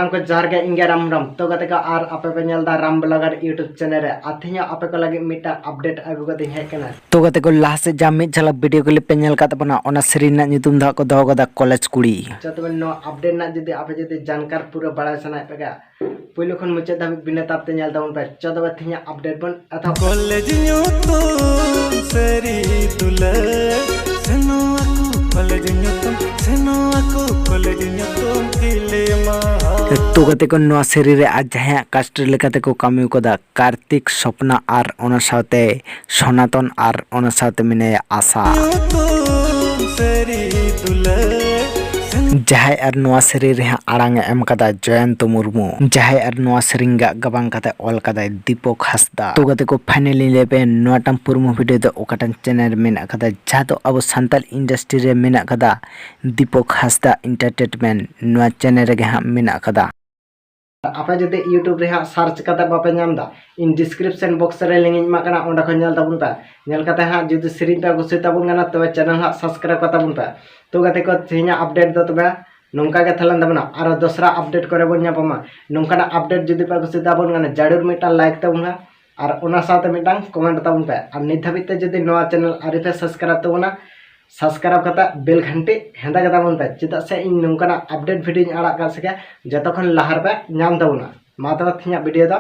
सामान को जार के इंगे राम राम तो गते का आर आपे पे नेलदा राम ब्लॉगर यूट्यूब चैनल रे अथिया आपे को लगे मिटा अपडेट आगु गते हे कना तो गते को लास्ट से जाम मिट झलक वीडियो क्लिप पे नेल कात बना ओना सीरीज ना नितुम दा को दो गदा कॉलेज कुड़ी चतबे नो अपडेट ना जदी आपे जदी जानकार पूरा बड़ा सना पे का पहिलो खन मुचे दा बिना तापते नेल दाउन पे चतबे थिया अपडेट बन अथा कॉलेज न्यूतुम सरी दुले सेनो aku कॉलेज न्यूतुम सेनो aku कॉलेज न्यूतुम दिलेमा तो गते को नो सीरीज रे आज जहां कास्ट लेकाते को कामी को दा कार्तिक सपना आर ओना साथे सनातन आर ओना साथे मिने आशा जहां आर नो सीरीज रे आड़ांग एम कदा जयंत मुर्मू जहां आर नो सीरीज गबांग कते ऑल कदा दीपक हासदा तो गते को फाइनली लेबे नोटम पुरमु वीडियो दो ओकाटन चैनल मेना कदा जहां तो अब संताल इंडस्ट्री रे मेना कदा दीपक हासदा एंटरटेनमेंट नो चैनल रे मेना कदा आपे जदि यूट्यूब रे सर्च करते बापे नामदा इन डिस्क्रिप्शन बॉक्स रे लिंक मा कना ओंडा को नेल ताबुन पे नेल कते हा जदि सीरीज पे गुसे ताबुन गना तबे चैनल हा सब्सक्राइब करता बुन पे तो गते को थिना अपडेट दो तबे नोंका के थलन दबना आरो दूसरा अपडेट करे बन ᱧᱟᱯᱟᱢᱟ नोंकाना अपडेट जदि पे गुसे ताबुन गना जाडुर मिटा लाइक ताबुन और ओना साथे मिटांग कमेंट ताबुन पे और नित धाबिते जदि नोआ चैनल आरि पे सब्सक्राइब ताबुना सब्सक्राइब करता बेल घंटी हेंदा कता बन पे चेदा से इन नोंकाना अपडेट वीडियो आड़ा का सके जतखन लहार पे नाम ताबुना मा तबे थिया वीडियो दा